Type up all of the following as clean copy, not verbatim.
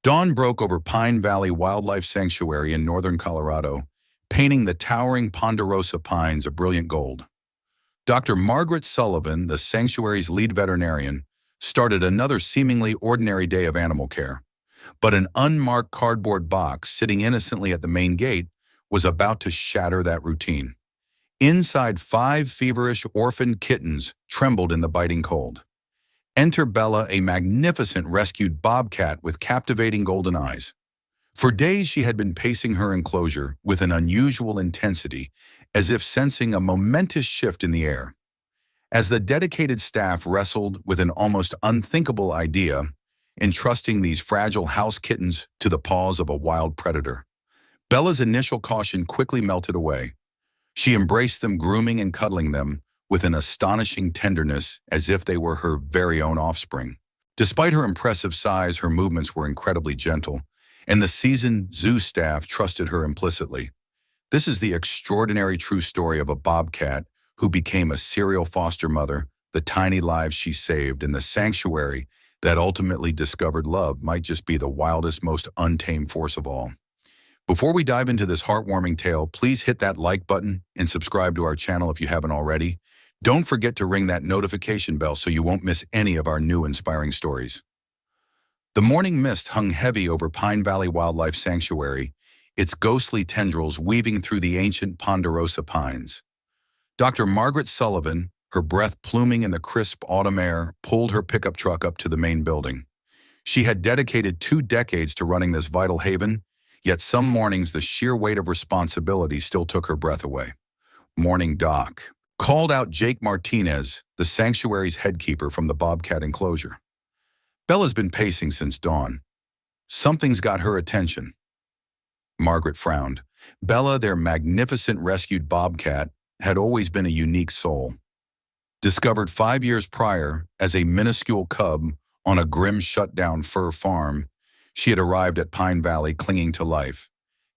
Dawn broke over Pine Valley Wildlife Sanctuary in northern Colorado, painting the towering ponderosa pines a brilliant gold. Dr. Margaret Sullivan, the sanctuary's lead veterinarian, started another seemingly ordinary day of animal care. But an unmarked cardboard box sitting innocently at the main gate was about to shatter that routine. Inside, 5 feverish orphaned kittens trembled in the biting cold. Enter Bella, a magnificent rescued bobcat with captivating golden eyes. For days she had been pacing her enclosure with an unusual intensity, as if sensing a momentous shift in the air. As the dedicated staff wrestled with an almost unthinkable idea, entrusting these fragile house kittens to the paws of a wild predator, Bella's initial caution quickly melted away. She embraced them, grooming and cuddling them with an astonishing tenderness, as if they were her very own offspring. Despite her impressive size, her movements were incredibly gentle, and the seasoned zoo staff trusted her implicitly. This is the extraordinary true story of a bobcat who became a serial foster mother, the tiny lives she saved, and the sanctuary that ultimately discovered love might just be the wildest, most untamed force of all. Before we dive into this heartwarming tale, please hit that like button and subscribe to our channel if you haven't already. Don't forget to ring that notification bell so you won't miss any of our new inspiring stories. The morning mist hung heavy over Pine Valley Wildlife Sanctuary, its ghostly tendrils weaving through the ancient ponderosa pines. Dr. Margaret Sullivan, her breath pluming in the crisp autumn air, pulled her pickup truck up to the main building. She had dedicated 2 decades to running this vital haven, yet some mornings the sheer weight of responsibility still took her breath away. "Morning, Doc," called out Jake Martinez, the sanctuary's headkeeper from the Bobcat enclosure. Bella's been pacing since dawn. Something's got her attention. Margaret frowned. Bella, their magnificent rescued bobcat, had always been a unique soul. Discovered 5 years prior as a minuscule cub on a grim shut-down fur farm, she had arrived at Pine Valley clinging to life,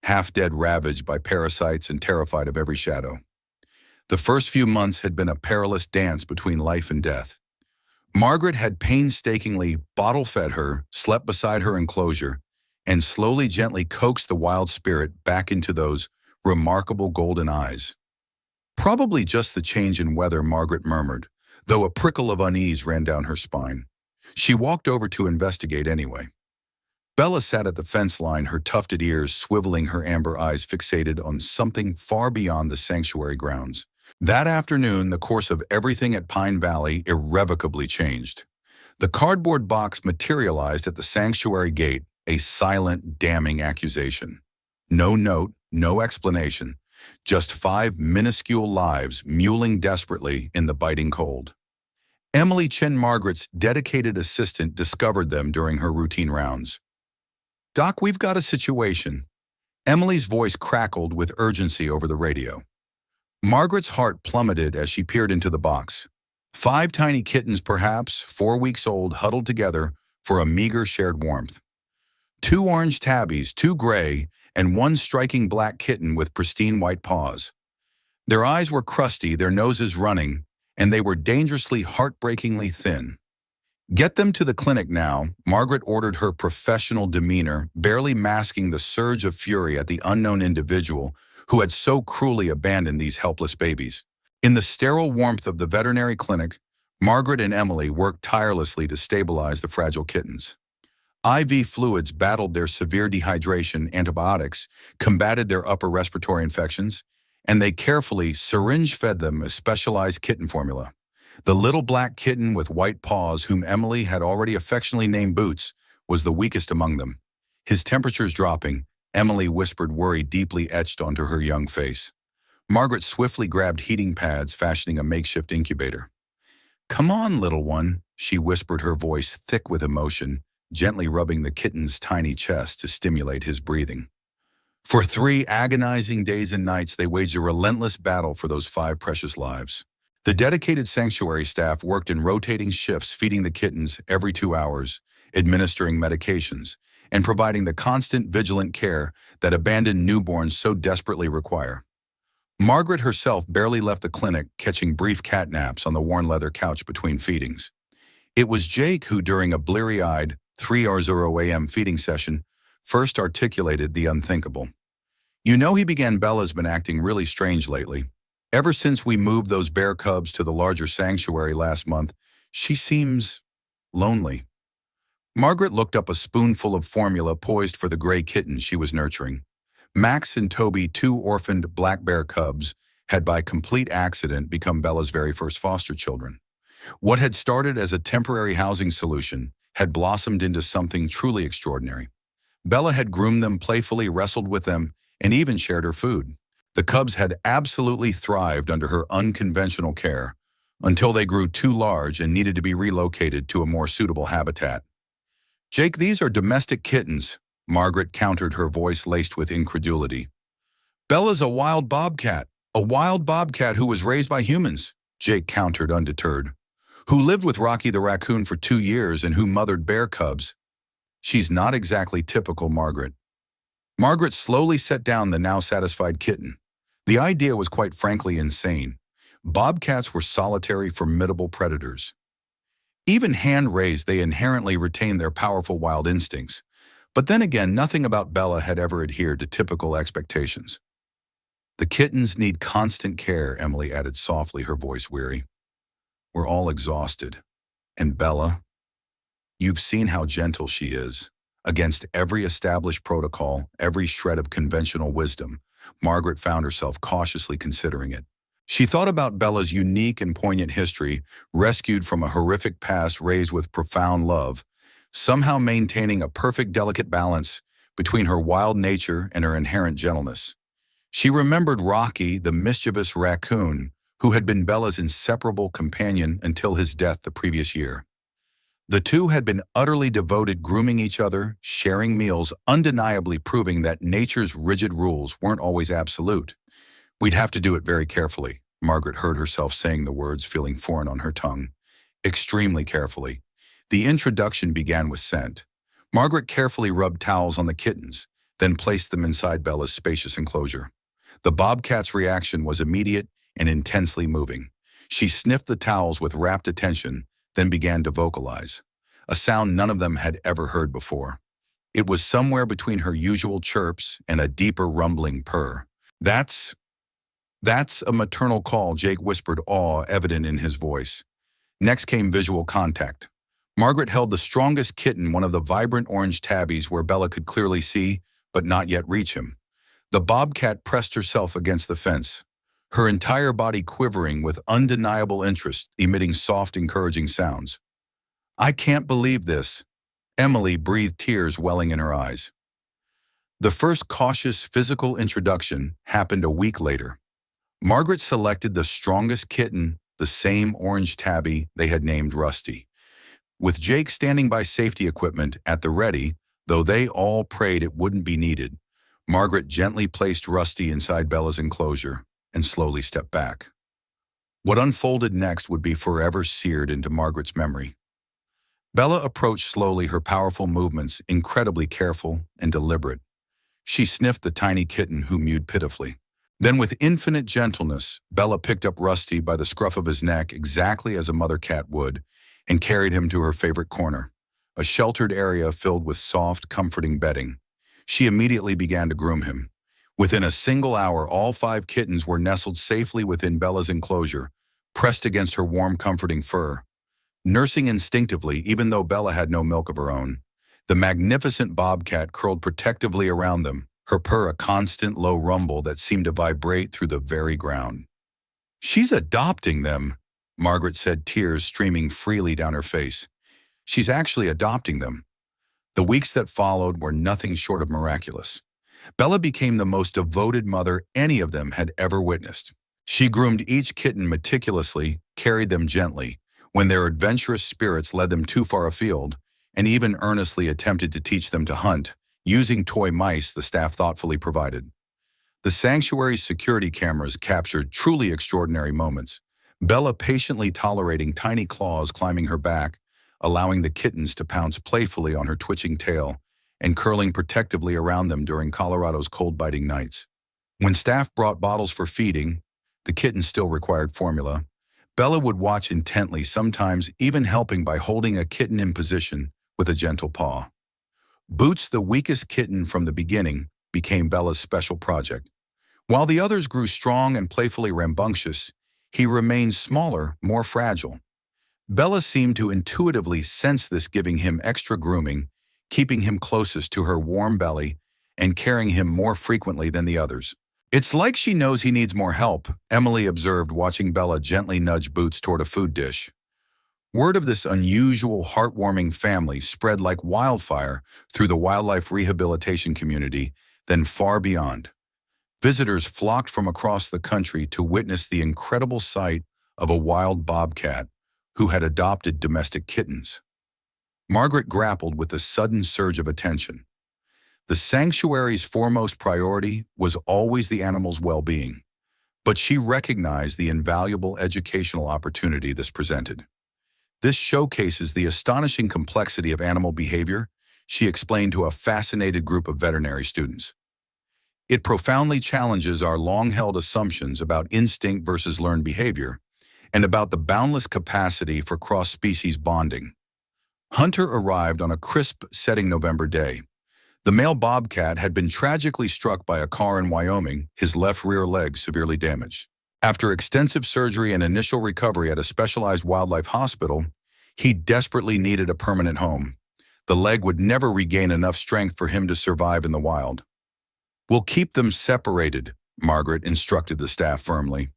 half-dead, ravaged by parasites and terrified of every shadow. The first few months had been a perilous dance between life and death. Margaret had painstakingly bottle-fed her, slept beside her enclosure, and slowly, gently coaxed the wild spirit back into those remarkable golden eyes. "Probably just the change in weather," Margaret murmured, though a prickle of unease ran down her spine. She walked over to investigate anyway. Bella sat at the fence line, her tufted ears swiveling, her amber eyes fixated on something far beyond the sanctuary grounds. That afternoon, the course of everything at Pine Valley irrevocably changed. The cardboard box materialized at the sanctuary gate, a silent, damning accusation. No note, no explanation, just 5 minuscule lives mewling desperately in the biting cold. Emily Chen, Margaret's dedicated assistant, discovered them during her routine rounds. "Doc, we've got a situation." Emily's voice crackled with urgency over the radio. Margaret's heart plummeted as she peered into the box. 5 tiny kittens, perhaps 4 weeks old, huddled together for a meager shared warmth. 2 orange tabbies, 2 gray, and 1 striking black kitten with pristine white paws. Their eyes were crusty, their noses running, and they were dangerously, heartbreakingly thin. "Get them to the clinic now," Margaret ordered, her professional demeanor barely masking the surge of fury at the unknown individual who had so cruelly abandoned these helpless babies. In the sterile warmth of the veterinary clinic, Margaret and Emily worked tirelessly to stabilize the fragile kittens. IV fluids battled their severe dehydration, antibiotics combated their upper respiratory infections, and they carefully syringe-fed them a specialized kitten formula. The little black kitten with white paws, whom Emily had already affectionately named Boots, was the weakest among them. His temperature's dropping, Emily whispered, worry deeply etched onto her young face. Margaret swiftly grabbed heating pads, fashioning a makeshift incubator. "Come on, little one," she whispered, her voice thick with emotion, gently rubbing the kitten's tiny chest to stimulate his breathing. For 3 agonizing days and nights, they waged a relentless battle for those 5 precious lives. The dedicated sanctuary staff worked in rotating shifts, feeding the kittens every 2 hours, administering medications, and providing the constant, vigilant care that abandoned newborns so desperately require. Margaret herself barely left the clinic, catching brief cat naps on the worn leather couch between feedings. It was Jake who, during a bleary-eyed, 3:00 a.m. feeding session first articulated the unthinkable. You know, he began, Bella's been acting really strange lately. Ever since we moved those bear cubs to the larger sanctuary last month, she seems lonely. Margaret looked up a spoonful of formula poised for the gray kitten she was nurturing. Max and Toby, two orphaned black bear cubs, had by complete accident become Bella's very first foster children. What had started as a temporary housing solution had blossomed into something truly extraordinary. Bella had groomed them, playfully wrestled with them, and even shared her food. The cubs had absolutely thrived under her unconventional care until they grew too large and needed to be relocated to a more suitable habitat. "Jake, these are domestic kittens," Margaret countered, her voice laced with incredulity. "Bella's a wild bobcat who was raised by humans," Jake countered, undeterred. "Who lived with Rocky the raccoon for 2 years and who mothered bear cubs." "She's not exactly typical, Margaret." Margaret slowly set down the now satisfied kitten. The idea was quite frankly insane. Bobcats were solitary, formidable predators. Even hand-raised, they inherently retained their powerful wild instincts. But then again, nothing about Bella had ever adhered to typical expectations. "The kittens need constant care," Emily added softly, her voice weary. "We're all exhausted. And Bella, you've seen how gentle she is. Against every established protocol, every shred of conventional wisdom." Margaret found herself cautiously considering it. She thought about Bella's unique and poignant history, rescued from a horrific past, raised with profound love, somehow maintaining a perfect, delicate balance between her wild nature and her inherent gentleness. She remembered Rocky, the mischievous raccoon, who had been Bella's inseparable companion until his death the previous year. The two had been utterly devoted, grooming each other, sharing meals, undeniably proving that nature's rigid rules weren't always absolute. "We'd have to do it very carefully," Margaret heard herself saying the words, feeling foreign on her tongue. "Extremely carefully." The introduction began with scent. Margaret carefully rubbed towels on the kittens, then placed them inside Bella's spacious enclosure. The bobcat's reaction was immediate and intensely moving. She sniffed the towels with rapt attention, then began to vocalize, a sound none of them had ever heard before. It was somewhere between her usual chirps and a deeper rumbling purr. That's a maternal call," Jake whispered, awe evident in his voice. Next came visual contact. Margaret held the strongest kitten, one of the vibrant orange tabbies, where Bella could clearly see, but not yet reach him. The bobcat pressed herself against the fence, her entire body quivering with undeniable interest, emitting soft, encouraging sounds. "I can't believe this," Emily breathed, tears welling in her eyes. The first cautious physical introduction happened a week later. Margaret selected the strongest kitten, the same orange tabby they had named Rusty. With Jake standing by safety equipment at the ready, though they all prayed it wouldn't be needed, Margaret gently placed Rusty inside Bella's enclosure and slowly stepped back. What unfolded next would be forever seared into Margaret's memory. Bella approached slowly, her powerful movements incredibly careful and deliberate. She sniffed the tiny kitten, who mewed pitifully. Then, with infinite gentleness, Bella picked up Rusty by the scruff of his neck, exactly as a mother cat would, and carried him to her favorite corner, a sheltered area filled with soft, comforting bedding. She immediately began to groom him. Within a single hour, all 5 kittens were nestled safely within Bella's enclosure, pressed against her warm, comforting fur. Nursing instinctively, even though Bella had no milk of her own, the magnificent bobcat curled protectively around them, her purr a constant low rumble that seemed to vibrate through the very ground. "She's adopting them," Margaret said, tears streaming freely down her face. "She's actually adopting them." The weeks that followed were nothing short of miraculous. Bella became the most devoted mother any of them had ever witnessed. She groomed each kitten meticulously, carried them gently when their adventurous spirits led them too far afield, and even earnestly attempted to teach them to hunt, using toy mice the staff thoughtfully provided. The sanctuary's security cameras captured truly extraordinary moments, Bella patiently tolerating tiny claws climbing her back, allowing the kittens to pounce playfully on her twitching tail, and curling protectively around them during Colorado's cold, biting nights. When staff brought bottles for feeding, the kittens still required formula, Bella would watch intently, sometimes even helping by holding a kitten in position with a gentle paw. Boots, the weakest kitten from the beginning, became Bella's special project. While the others grew strong and playfully rambunctious, he remained smaller, more fragile. Bella seemed to intuitively sense this, giving him extra grooming, keeping him closest to her warm belly, and carrying him more frequently than the others. "It's like she knows he needs more help," Emily observed, watching Bella gently nudge Boots toward a food dish. Word of this unusual, heartwarming family spread like wildfire through the wildlife rehabilitation community, then far beyond. Visitors flocked from across the country to witness the incredible sight of a wild bobcat who had adopted domestic kittens. Margaret grappled with the sudden surge of attention. The sanctuary's foremost priority was always the animal's well-being, but she recognized the invaluable educational opportunity this presented. "This showcases the astonishing complexity of animal behavior," she explained to a fascinated group of veterinary students. "It profoundly challenges our long-held assumptions about instinct versus learned behavior, and about the boundless capacity for cross-species bonding." Hunter arrived on a crisp, setting November day. The male bobcat had been tragically struck by a car in Wyoming, his left rear leg severely damaged. After extensive surgery and initial recovery at a specialized wildlife hospital, he desperately needed a permanent home. The leg would never regain enough strength for him to survive in the wild. "We'll keep them separated," Margaret instructed the staff firmly.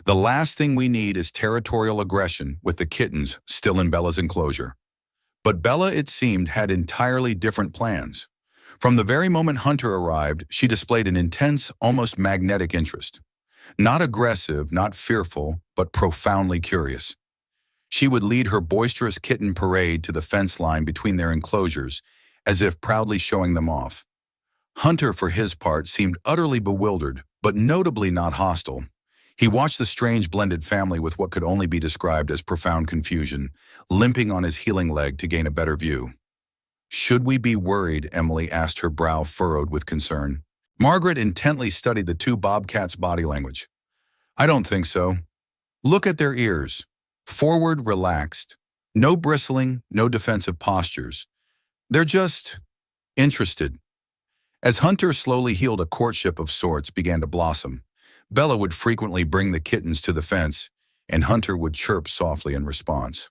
"The last thing we need is territorial aggression with the kittens still in Bella's enclosure." But Bella, it seemed, had entirely different plans. From the very moment Hunter arrived, she displayed an intense, almost magnetic interest. Not aggressive, not fearful, but profoundly curious. She would lead her boisterous kitten parade to the fence line between their enclosures, as if proudly showing them off. Hunter, for his part, seemed utterly bewildered, but notably not hostile. He watched the strange blended family with what could only be described as profound confusion, limping on his healing leg to gain a better view. "Should we be worried?" Emily asked, her brow furrowed with concern. Margaret intently studied the two bobcats' body language. "I don't think so. Look at their ears. Forward, relaxed. No bristling, no defensive postures. They're just interested." As Hunter slowly healed, a courtship of sorts began to blossom. Bella would frequently bring the kittens to the fence, and Hunter would chirp softly in response.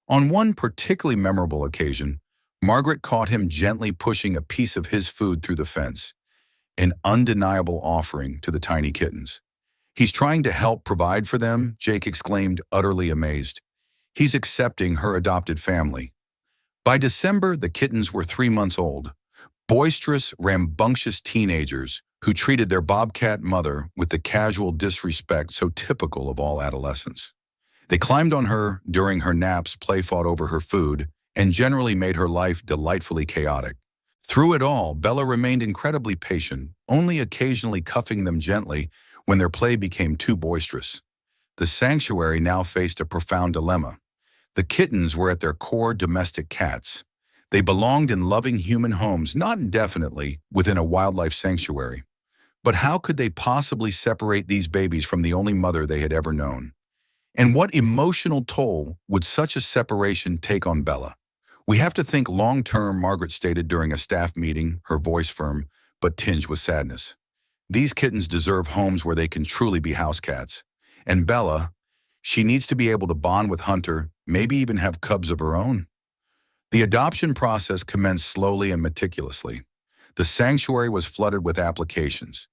On one particularly memorable occasion, Margaret caught him gently pushing a piece of his food through the fence, an undeniable offering to the tiny kittens. "He's trying to help provide for them," Jake exclaimed, utterly amazed. "He's accepting her adopted family." By December, the kittens were 3 months old, boisterous, rambunctious teenagers who treated their bobcat mother with the casual disrespect so typical of all adolescents. They climbed on her during her naps, play-fought over her food, and generally made her life delightfully chaotic. Through it all, Bella remained incredibly patient, only occasionally cuffing them gently when their play became too boisterous. The sanctuary now faced a profound dilemma. The kittens were at their core domestic cats. They belonged in loving human homes, not indefinitely, within a wildlife sanctuary. But how could they possibly separate these babies from the only mother they had ever known? And what emotional toll would such a separation take on Bella? "We have to think long-term," Margaret stated during a staff meeting, her voice firm, but tinged with sadness. "These kittens deserve homes where they can truly be house cats. And Bella, she needs to be able to bond with Hunter, maybe even have cubs of her own." The adoption process commenced slowly and meticulously. The sanctuary was flooded with applications.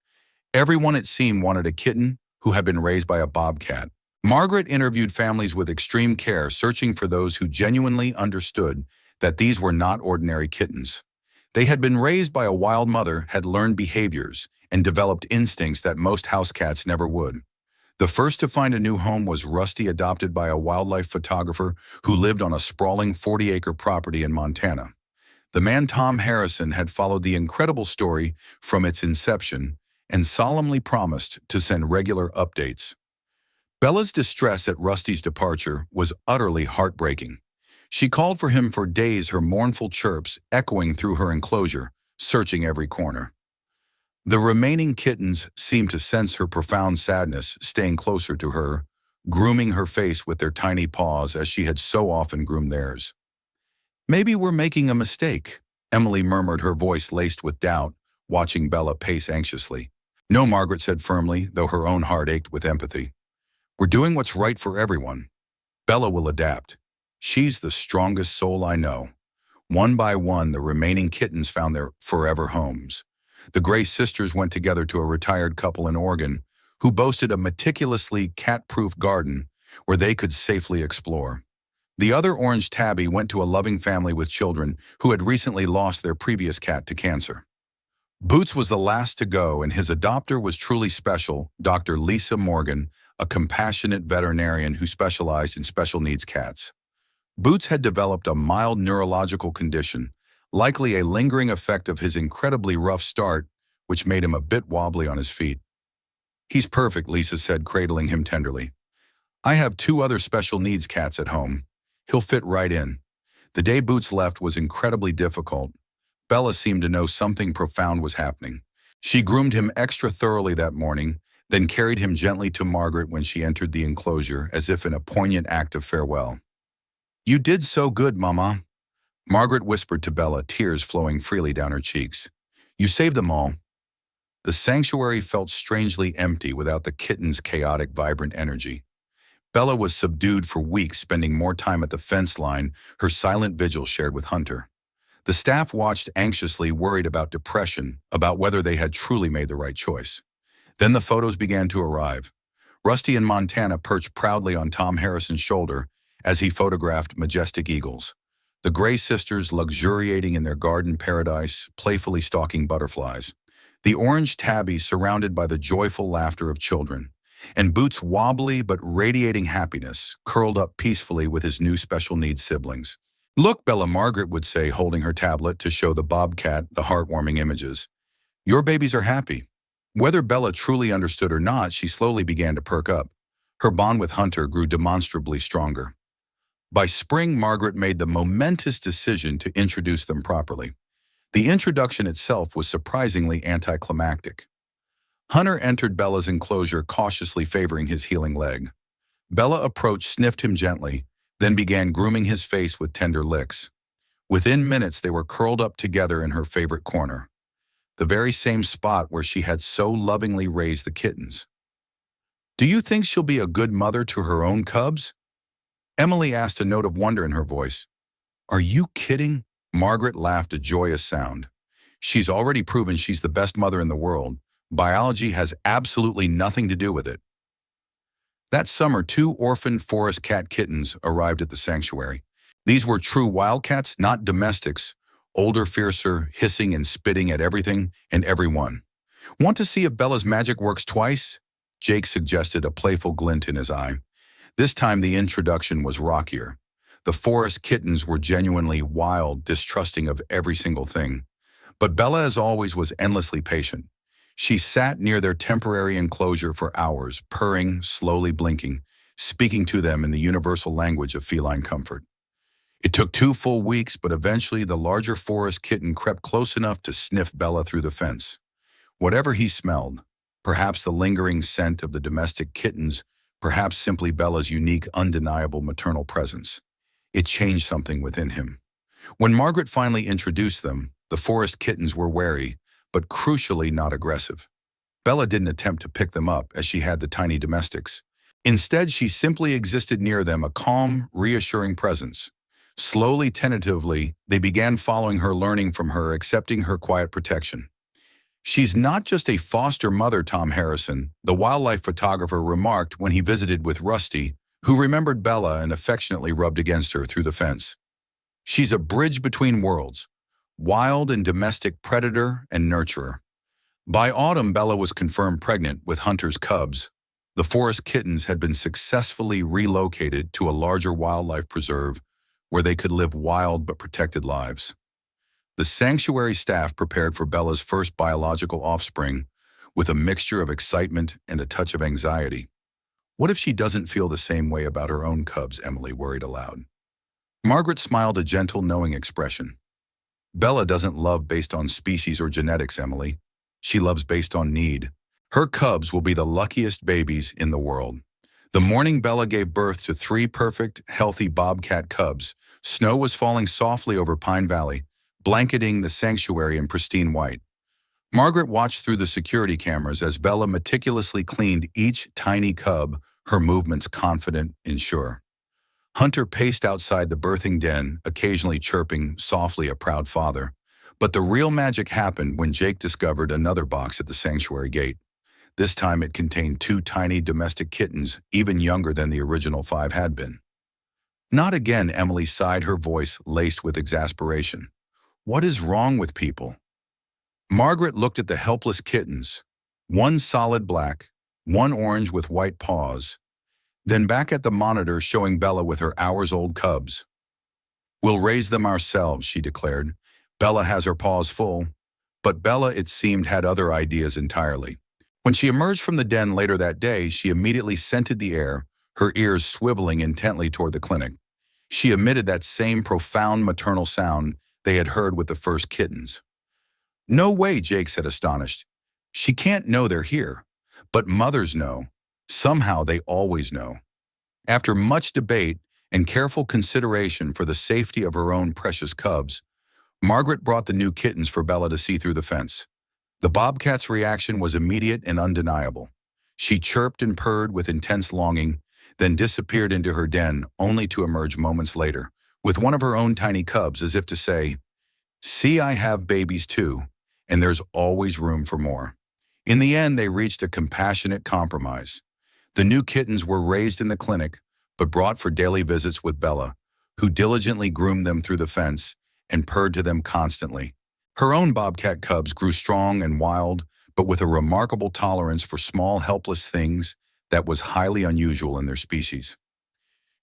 Everyone, it seemed, wanted a kitten who had been raised by a bobcat. Margaret interviewed families with extreme care, searching for those who genuinely understood that these were not ordinary kittens. They had been raised by a wild mother, had learned behaviors, and developed instincts that most house cats never would. The first to find a new home was Rusty, adopted by a wildlife photographer who lived on a sprawling 40-acre property in Montana. The man, Tom Harrison, had followed the incredible story from its inception and solemnly promised to send regular updates. Bella's distress at Rusty's departure was utterly heartbreaking. She called for him for days, her mournful chirps echoing through her enclosure, searching every corner. The remaining kittens seemed to sense her profound sadness, staying closer to her, grooming her face with their tiny paws as she had so often groomed theirs. Maybe we're making a mistake, Emily murmured, her voice laced with doubt, watching Bella pace anxiously. No, Margaret said firmly, though her own heart ached with empathy. We're doing what's right for everyone. Bella will adapt. She's the strongest soul I know. One by one, the remaining kittens found their forever homes. The Gray sisters went together to a retired couple in Oregon who boasted a meticulously cat-proof garden where they could safely explore. The other orange tabby went to a loving family with children who had recently lost their previous cat to cancer. Boots was the last to go, and his adopter was truly special, Dr. Lisa Morgan, a compassionate veterinarian who specialized in special needs cats. Boots had developed a mild neurological condition, likely a lingering effect of his incredibly rough start, which made him a bit wobbly on his feet. He's perfect, Lisa said, cradling him tenderly. I have two other special needs cats at home. He'll fit right in. The day Boots left was incredibly difficult. Bella seemed to know something profound was happening. She groomed him extra thoroughly that morning, then carried him gently to Margaret when she entered the enclosure, as if in a poignant act of farewell. You did so good, Mama, Margaret whispered to Bella, tears flowing freely down her cheeks. You saved them all. The sanctuary felt strangely empty without the kitten's chaotic, vibrant energy. Bella was subdued for weeks, spending more time at the fence line, her silent vigil shared with Hunter. The staff watched anxiously, worried about depression, about whether they had truly made the right choice. Then the photos began to arrive. Rusty and Montana perched proudly on Tom Harrison's shoulder as he photographed majestic eagles. The Gray sisters luxuriating in their garden paradise, playfully stalking butterflies. The orange tabby surrounded by the joyful laughter of children. And Boots, wobbly but radiating happiness, curled up peacefully with his new special needs siblings. Look, Bella, Margaret would say, holding her tablet to show the Bobcat the heartwarming images. Your babies are happy. Whether Bella truly understood or not, she slowly began to perk up. Her bond with Hunter grew demonstrably stronger. By spring, Margaret made the momentous decision to introduce them properly. The introduction itself was surprisingly anticlimactic. Hunter entered Bella's enclosure, cautiously favoring his healing leg. Bella approached, sniffed him gently, then began grooming his face with tender licks. Within minutes, they were curled up together in her favorite corner, the very same spot where she had so lovingly raised the kittens. Do you think she'll be a good mother to her own cubs? Emily asked, a note of wonder in her voice. Are you kidding? Margaret laughed, a joyous sound. She's already proven she's the best mother in the world. Biology has absolutely nothing to do with it. That summer, 2 orphaned forest cat kittens arrived at the sanctuary. These were true wildcats, not domestics, older, fiercer, hissing and spitting at everything and everyone. Want to see if Bella's magic works twice? Jake suggested, a playful glint in his eye. This time the introduction was rockier. The forest kittens were genuinely wild, distrusting of every single thing. But Bella, as always, was endlessly patient. She sat near their temporary enclosure for hours, purring, slowly blinking, speaking to them in the universal language of feline comfort. It took 2 full weeks, but eventually the larger forest kitten crept close enough to sniff Bella through the fence. Whatever he smelled, perhaps the lingering scent of the domestic kittens, perhaps simply Bella's unique, undeniable maternal presence, it changed something within him. When Margaret finally introduced them, the forest kittens were wary, but crucially not aggressive. Bella didn't attempt to pick them up as she had the tiny domestics. Instead, she simply existed near them, a calm, reassuring presence. Slowly, tentatively, they began following her, learning from her, accepting her quiet protection. She's not just a foster mother, Tom Harrison, the wildlife photographer, remarked when he visited with Rusty, who remembered Bella and affectionately rubbed against her through the fence. She's a bridge between worlds, wild and domestic, predator and nurturer. By autumn, Bella was confirmed pregnant with Hunter's cubs. The forest kittens had been successfully relocated to a larger wildlife preserve where they could live wild but protected lives. The sanctuary staff prepared for Bella's first biological offspring with a mixture of excitement and a touch of anxiety. What if she doesn't feel the same way about her own cubs? Emily worried aloud. Margaret smiled, a gentle, knowing expression. Bella doesn't love based on species or genetics, Emily. She loves based on need. Her cubs will be the luckiest babies in the world. The morning Bella gave birth to three perfect, healthy bobcat cubs, snow was falling softly over Pine Valley, blanketing the sanctuary in pristine white. Margaret watched through the security cameras as Bella meticulously cleaned each tiny cub, her movements confident and sure. Hunter paced outside the birthing den, occasionally chirping softly a proud father. But the real magic happened when Jake discovered another box at the sanctuary gate. This time it contained two tiny domestic kittens, even younger than the original five had been. Not again, Emily sighed, her voice laced with exasperation. What is wrong with people? Margaret looked at the helpless kittens, one solid black, one orange with white paws, then back at the monitor showing Bella with her hours-old cubs. We'll raise them ourselves, she declared. Bella has her paws full. But Bella, it seemed, had other ideas entirely. When she emerged from the den later that day, she immediately scented the air, her ears swiveling intently toward the clinic. She emitted that same profound maternal sound they had heard with the first kittens. No way, Jake said, astonished. She can't know they're here. But mothers know. Somehow they always know. After much debate and careful consideration for the safety of her own precious cubs, Margaret brought the new kittens for Bella to see through the fence. The bobcat's reaction was immediate and undeniable. She chirped and purred with intense longing, then disappeared into her den, only to emerge moments later, with one of her own tiny cubs, as if to say, "See, I have babies too, and there's always room for more." In the end, they reached a compassionate compromise. The new kittens were raised in the clinic, but brought for daily visits with Bella, who diligently groomed them through the fence and purred to them constantly. Her own bobcat cubs grew strong and wild, but with a remarkable tolerance for small, helpless things that was highly unusual in their species.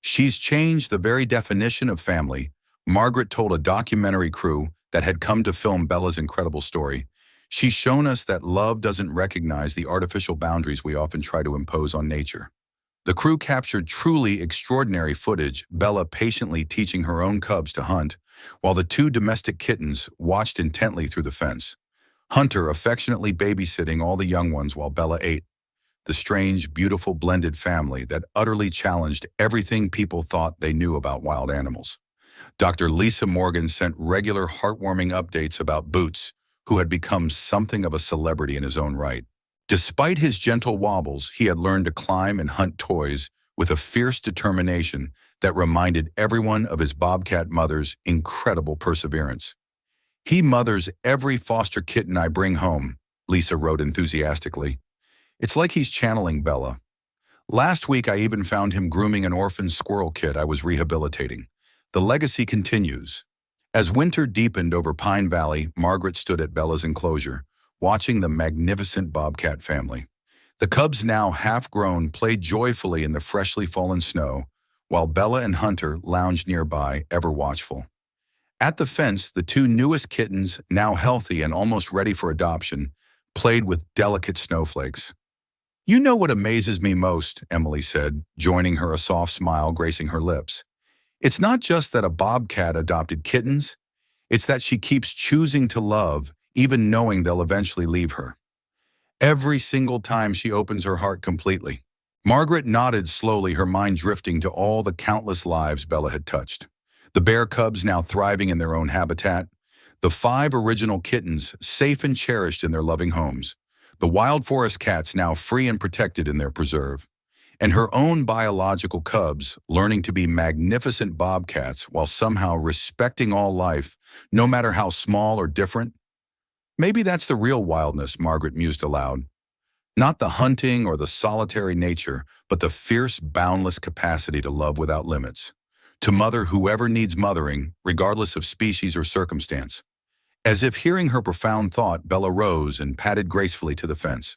She's changed the very definition of family, Margaret told a documentary crew that had come to film Bella's incredible story. She's shown us that love doesn't recognize the artificial boundaries we often try to impose on nature. The crew captured truly extraordinary footage, Bella patiently teaching her own cubs to hunt, while the two domestic kittens watched intently through the fence. Hunter affectionately babysitting all the young ones while Bella ate. The strange, beautiful blended family that utterly challenged everything people thought they knew about wild animals. Dr. Lisa Morgan sent regular heartwarming updates about Boots, who had become something of a celebrity in his own right. Despite his gentle wobbles, he had learned to climb and hunt toys with a fierce determination that reminded everyone of his bobcat mother's incredible perseverance. "He mothers every foster kitten I bring home," Lisa wrote enthusiastically. "It's like he's channeling Bella. Last week I even found him grooming an orphaned squirrel kid I was rehabilitating. The legacy continues." As winter deepened over Pine Valley, Margaret stood at Bella's enclosure, watching the magnificent bobcat family. The cubs, now half-grown, played joyfully in the freshly fallen snow, while Bella and Hunter lounged nearby, ever watchful. At the fence, the two newest kittens, now healthy and almost ready for adoption, played with delicate snowflakes. "You know what amazes me most," Emily said, joining her, a soft smile gracing her lips. "It's not just that a bobcat adopted kittens, it's that she keeps choosing to love, even knowing they'll eventually leave her. Every single time she opens her heart completely." Margaret nodded slowly, her mind drifting to all the countless lives Bella had touched. The bear cubs now thriving in their own habitat, the 5 original kittens safe and cherished in their loving homes, the wild forest cats now free and protected in their preserve, and her own biological cubs learning to be magnificent bobcats while somehow respecting all life, no matter how small or different. Maybe that's the real wildness, Margaret mused aloud. Not the hunting or the solitary nature, but the fierce, boundless capacity to love without limits. To mother whoever needs mothering, regardless of species or circumstance. As if hearing her profound thought, Bella rose and padded gracefully to the fence.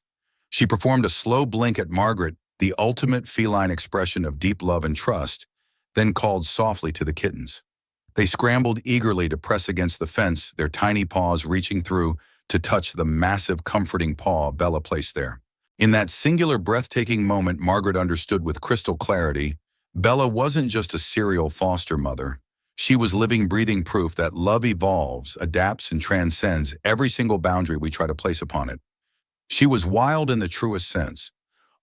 She performed a slow blink at Margaret, the ultimate feline expression of deep love and trust, then called softly to the kittens. They scrambled eagerly to press against the fence, their tiny paws reaching through to touch the massive, comforting paw Bella placed there. In that singular, breathtaking moment, Margaret understood with crystal clarity, Bella wasn't just a serial foster mother. She was living, breathing proof that love evolves, adapts, and transcends every single boundary we try to place upon it. She was wild in the truest sense,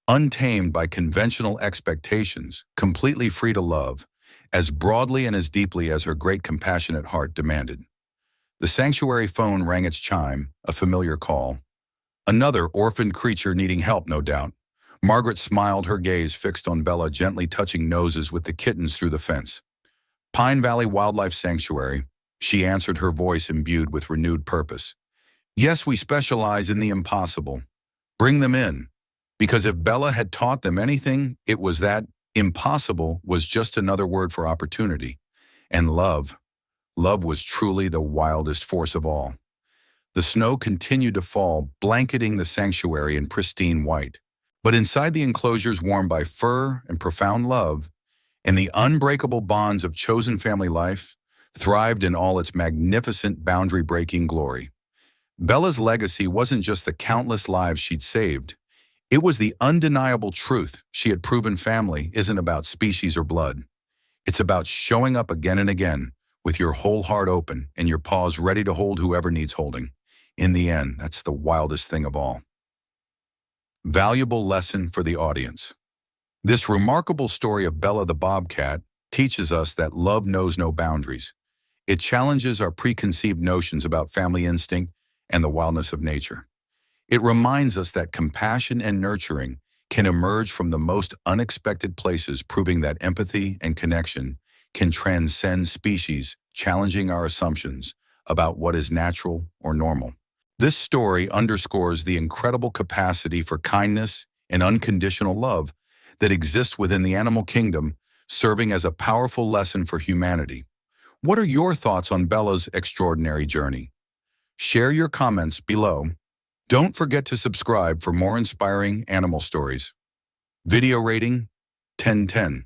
untamed by conventional expectations, completely free to love, as broadly and as deeply as her great compassionate heart demanded. The sanctuary phone rang its chime, a familiar call. Another orphaned creature needing help, no doubt. Margaret smiled, her gaze fixed on Bella, gently touching noses with the kittens through the fence. Pine Valley Wildlife Sanctuary, she answered, her voice imbued with renewed purpose. Yes, we specialize in the impossible. Bring them in. Because if Bella had taught them anything, it was that impossible was just another word for opportunity. And love. Love was truly the wildest force of all. The snow continued to fall, blanketing the sanctuary in pristine white. But inside the enclosures warmed by fur and profound love, and the unbreakable bonds of chosen family life, thrived in all its magnificent boundary-breaking glory. Bella's legacy wasn't just the countless lives she'd saved. It was the undeniable truth she had proven family isn't about species or blood. It's about showing up again and again, with your whole heart open and your paws ready to hold whoever needs holding. In the end, that's the wildest thing of all. Valuable lesson for the audience. This remarkable story of Bella the Bobcat teaches us that love knows no boundaries. It challenges our preconceived notions about family instinct and the wildness of nature. It reminds us that compassion and nurturing can emerge from the most unexpected places, proving that empathy and connection can transcend species, challenging our assumptions about what is natural or normal. This story underscores the incredible capacity for kindness and unconditional love that exists within the animal kingdom, serving as a powerful lesson for humanity. What are your thoughts on Bella's extraordinary journey? Share your comments below. Don't forget to subscribe for more inspiring animal stories. Video rating 10/10.